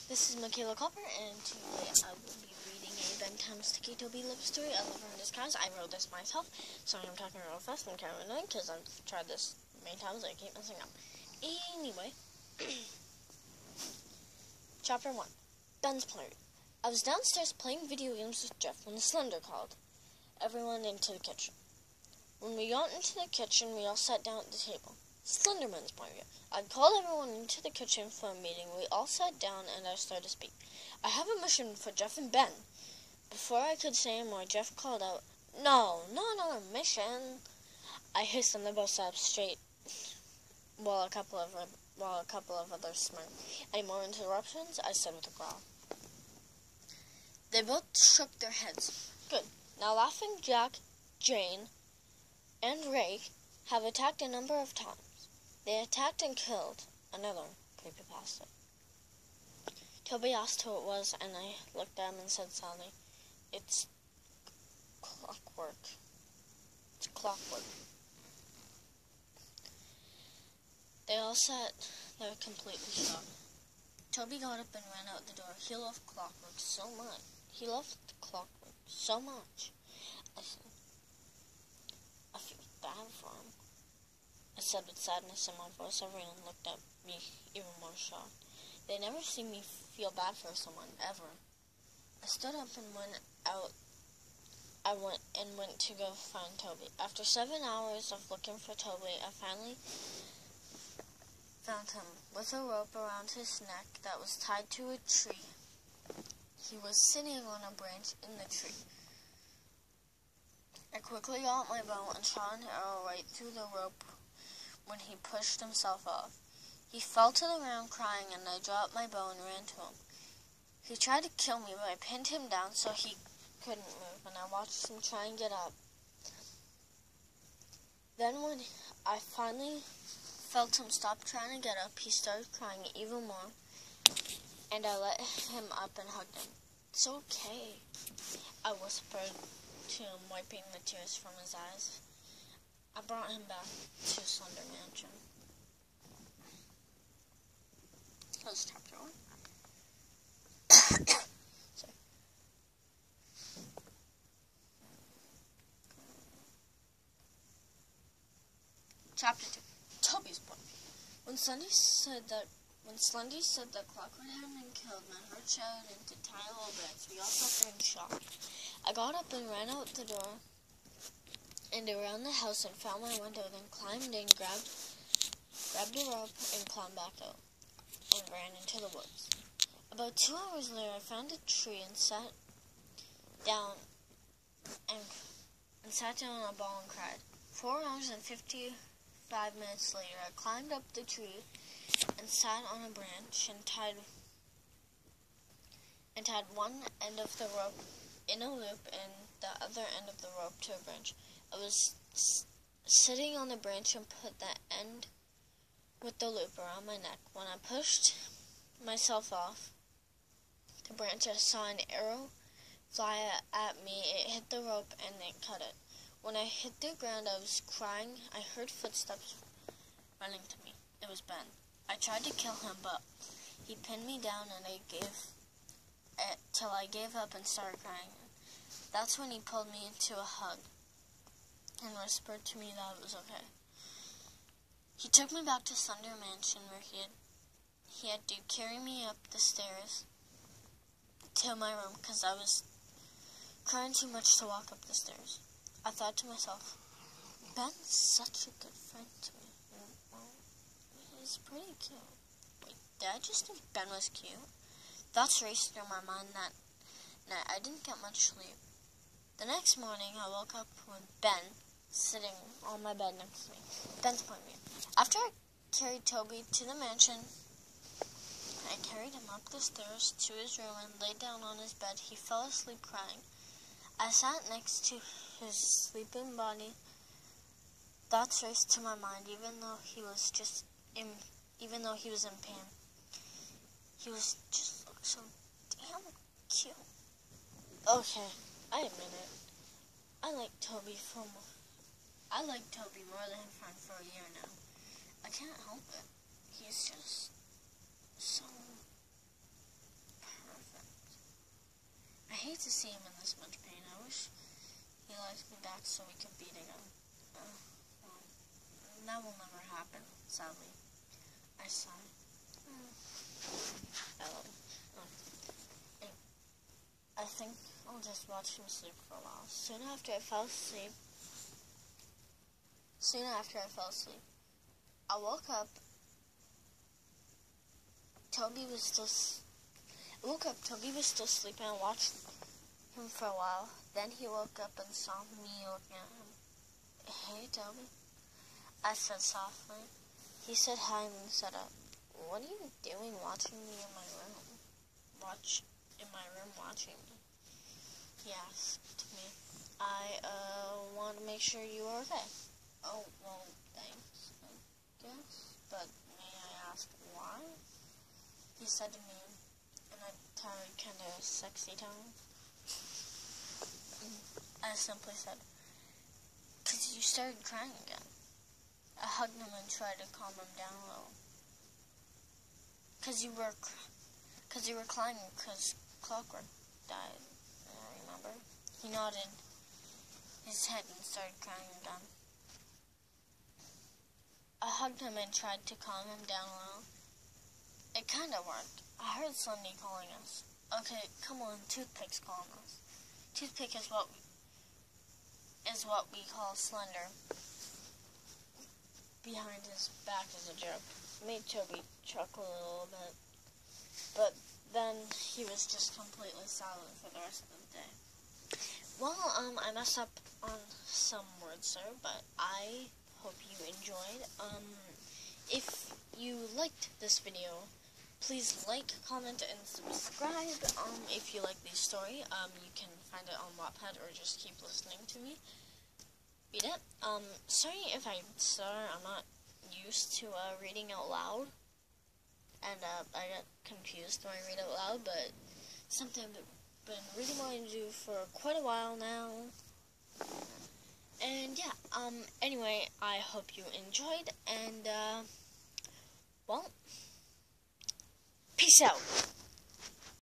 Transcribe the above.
This is Michaela Copper, and today I will be reading a BEN X Ticci Toby love story, A Lover in Disguise. I wrote this myself, so I'm talking real fast and kind of annoying because I've tried this many times and I keep messing up. Anyway, Chapter 1, Ben's Party. I was downstairs playing video games with Jeff when the Slender called everyone into the kitchen. When we got into the kitchen, we all sat down at the table. Slenderman's party. I'd called everyone into the kitchen for a meeting. We all sat down and I started to speak. I have a mission for Jeff and Ben. Before I could say more, Jeff called out, "No, not another mission." I hissed and they both sat up straight while a couple of others smirked. Any more interruptions? I said with a growl. They both shook their heads. Good. Now Laughing Jack, Jane, and Ray have attacked a number of times. They attacked and killed another creepypasta. Toby asked who it was, and I looked at him and said sadly, "It's clockwork. It's clockwork." They all sat there completely shocked. Toby got up and ran out the door. He loved clockwork so much. I said, "I feel bad for him," I said with sadness in my voice. Everyone looked at me even more shocked. They never seen me feel bad for someone, ever. I stood up and went out. I went to go find Toby. After 7 hours of looking for Toby, I finally found him with a rope around his neck that was tied to a tree. He was sitting on a branch in the tree. I quickly got my bow and shot an arrow right through the rope when he pushed himself off. He fell to the ground crying, and I dropped my bow and ran to him. He tried to kill me, but I pinned him down so he couldn't move, and I watched him try and get up. Then when I finally felt him stop trying to get up, he started crying even more, and I let him up and hugged him. "It's okay," I whispered to him, wiping the tears from his eyes. I brought him back to Slender Mansion. That was chapter 1. Sorry. Chapter 2. Toby's Boy. When Slendy said that Clockwork had been killed, my heart shattered into tiny little bits. We all sat there in shock. I got up and ran out the door and around the house and found my window, then climbed in, grabbed a rope and climbed back out and ran into the woods. About 2 hours later, I found a tree and sat down on a ball and cried. 4 hours and 55 minutes later, I climbed up the tree and sat on a branch and tied one end of the rope in a loop and the other end of the rope to a branch. I was sitting on the branch and put the end with the loop around my neck. When I pushed myself off the branch, I saw an arrow fly at me. It hit the rope and it cut it. When I hit the ground, I was crying. I heard footsteps running to me. It was Ben. I tried to kill him, but he pinned me down and till I gave up and started crying. That's when he pulled me into a hug and whispered to me that it was okay. He took me back to Slender Mansion where he had to carry me up the stairs to my room because I was crying too much to walk up the stairs. I thought to myself, Ben's such a good friend to me. Well, he's pretty cute. Wait, did I just think Ben was cute? Thoughts raced through my mind that night. I didn't get much sleep. The next morning, I woke up with Ben sitting on my bed next to me. Ben's pointing me. After I carried Toby to the mansion, I carried him up the stairs to his room and laid down on his bed. He fell asleep crying. I sat next to his sleeping body. Thoughts raced to my mind, even though he was in pain. He was just looked so damn cute. Okay, I admit it. I like Toby more than a friend for a year now. I can't help it. He's just so sorry to see him in this much pain. I wish he liked me back so we could beat again. Well, that will never happen, sadly. I sigh. I think I'll just watch him sleep for a while. Soon after I fell asleep, I woke up. Toby was still sleeping. I watched him for a while. Then he woke up and saw me looking at him. "Hey, Toby," I said softly. He said hi and then said up. "What are you doing watching me in my room? Watching me?" He asked me. "I want to make sure you are okay." "Oh, well, thanks, I guess. But may I ask why?" He said to me in a tired, kind of sexy tone. I simply said, "'Cause you started crying again." I hugged him and tried to calm him down a little. Cause you were crying because Clockwork died, I remember." He nodded his head and started crying again. I hugged him and tried to calm him down a little. It kind of worked. I heard Slendy calling us. "Okay, come on, Toothpick's calling us." Toothpick is what we call Slender. Behind his back is a joke. Made Toby chuckle a little bit. But then he was just completely silent for the rest of the day. Well, I messed up on some words, sir, but I hope you enjoyed. If you liked this video, please like, comment, and subscribe. If you like this story, you can find it on Wattpad or just keep listening to me read it. Sorry if I stutter. I'm not used to reading out loud, and I get confused when I read out loud, but something I've been really wanting to do for quite a while now. And yeah, anyway, I hope you enjoyed, and well, peace out.